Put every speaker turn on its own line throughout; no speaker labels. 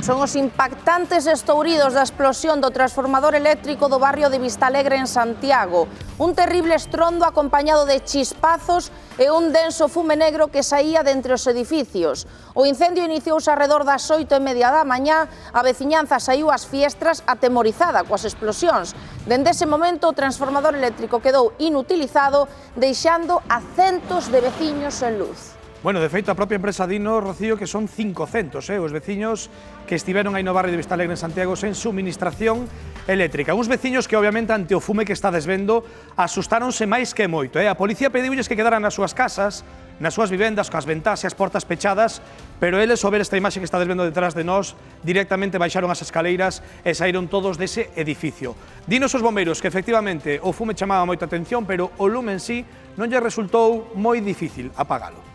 Son os impactantes estouridos da explosión do transformador eléctrico do barrio de Vistalegre en Santiago. Un terrible estrondo acompañado de chispazos e un denso fume negro que saía de entre os edificios. O incendio iniciouse arredor das 8:30 da mañá, a veciñanza saiu ás fiestras atemorizada coas explosións. Dende ese momento o transformador eléctrico quedou inutilizado, deixando a centos de veciños sen luz.
Bueno, de feito, a propia empresa dino, Rocío, que son 500 os veciños que estiveron aí no barrio de Vistalegre en Santiago sen suministración eléctrica. Uns veciños que, obviamente, ante o fume que está desvendo, asustáronse máis que moito. A policía pediulles que quedaran nas súas casas, nas súas vivendas, coas ventás e as portas pechadas, pero eles, ao ver esta imaxe que está desvendo detrás de nós, directamente baixaron as escaleiras e saíron todos dese edificio. Dinos os bombeiros que, efectivamente, o fume chamaba moita atención, pero o lume en sí non lle resultou moi difícil apagalo.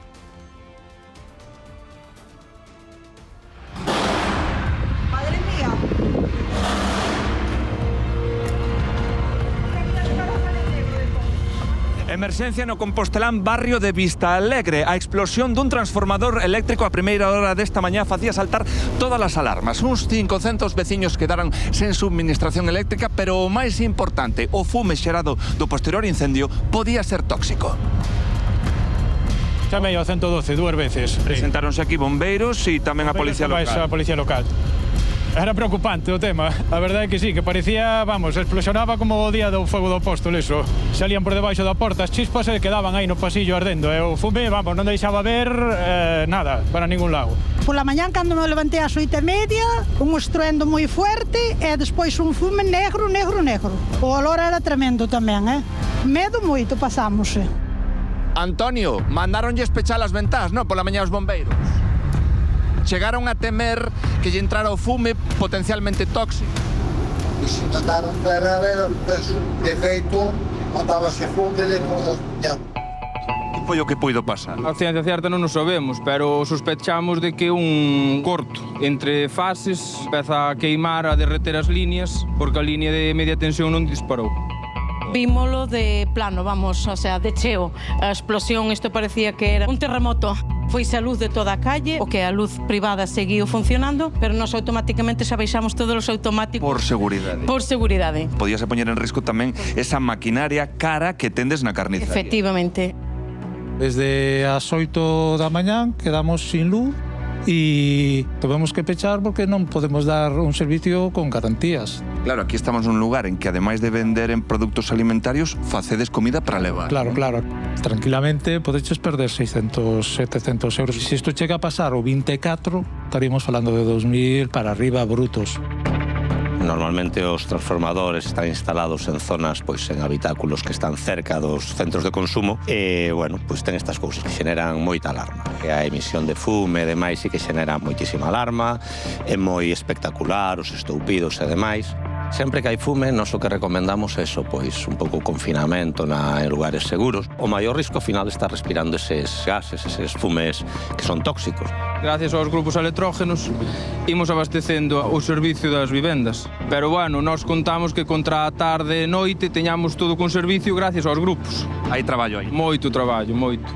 Emerxencia no Compostelán, barrio de Vistalegre. A explosión dun transformador eléctrico a primeira hora desta mañá facía saltar todas as alarmas. Uns 500 veciños quedaran sen subministración eléctrica, pero o máis importante, o fume xerado do posterior incendio podía ser tóxico.
Chamei ao 112 dúas veces.
Presentáronse aquí bombeiros e tamén a policía local.
A policía local. Era preocupante o tema, a verdade é que sí, que parecía, vamos, explosionaba como o día do fuego do apóstol, eso. Salían por debaixo da porta as chispas e quedaban aí no pasillo ardendo, e o fume, vamos, non deixaba ver nada, para ningún lado.
Pola mañán, cando me levantei ás 8:30, un estruendo moi fuerte e despois un fume negro. O olor era tremendo tamén, Medo moito pasamos.
Antonio, mandáronlles pechar as ventás, non? Pola mañá os bombeiros. Chegaron a temer que lle entrara o fume potencialmente tóxico.
Intentaron ver, de feito, matábase fume de todas as mañás.
Que foi o que puido pasar?
A ciencia certa non o sabemos, pero sospechamos de que un corto entre fases empeza a queimar, a derreter as líneas, porque a línea de media tensión non disparou.
Vímolo de plano, vamos, o sea, de cheo. A explosión, isto parecía que era un terremoto. Foise a luz de toda a calle, o que a luz privada seguiu funcionando, pero nós automáticamente xa baixamos todos os automáticos.
Por seguridade.
Por seguridade.
Podíase poñer en risco tamén esa maquinaria cara que tendes na carnizaría.
Efectivamente.
Desde as 8 da mañán quedamos sin luz e tuvemos que pechar porque non podemos dar un servicio con garantías.
Claro, aquí estamos nun lugar en que, ademais de vender en produtos alimentarios, facedes comida para levar.
Claro, claro. Tranquilamente podeches perder 600, 700 euros. Se isto chega a pasar o 24, estaríamos falando de 2000 para arriba brutos.
Normalmente os transformadores están instalados en zonas, pois, en habitáculos que están cerca dos centros de consumo e, bueno, pois ten estas cousas que xeneran moita alarma. Que a emisión de fume e demais e que xenera moitísima alarma, é moi espectacular, os estoupidos e demais. Sempre que hai fume, nós o que recomendamos é eso, pois, un pouco confinamento en lugares seguros. O maior risco final está respirando eses gases, eses fumes que son tóxicos.
Gracias aos grupos electrógenos, imos abastecendo o servicio das vivendas. Pero, bueno, nós contamos que contra a tarde e noite teñamos todo con servicio gracias aos grupos.
Hai traballo aí.
Moito traballo, moito.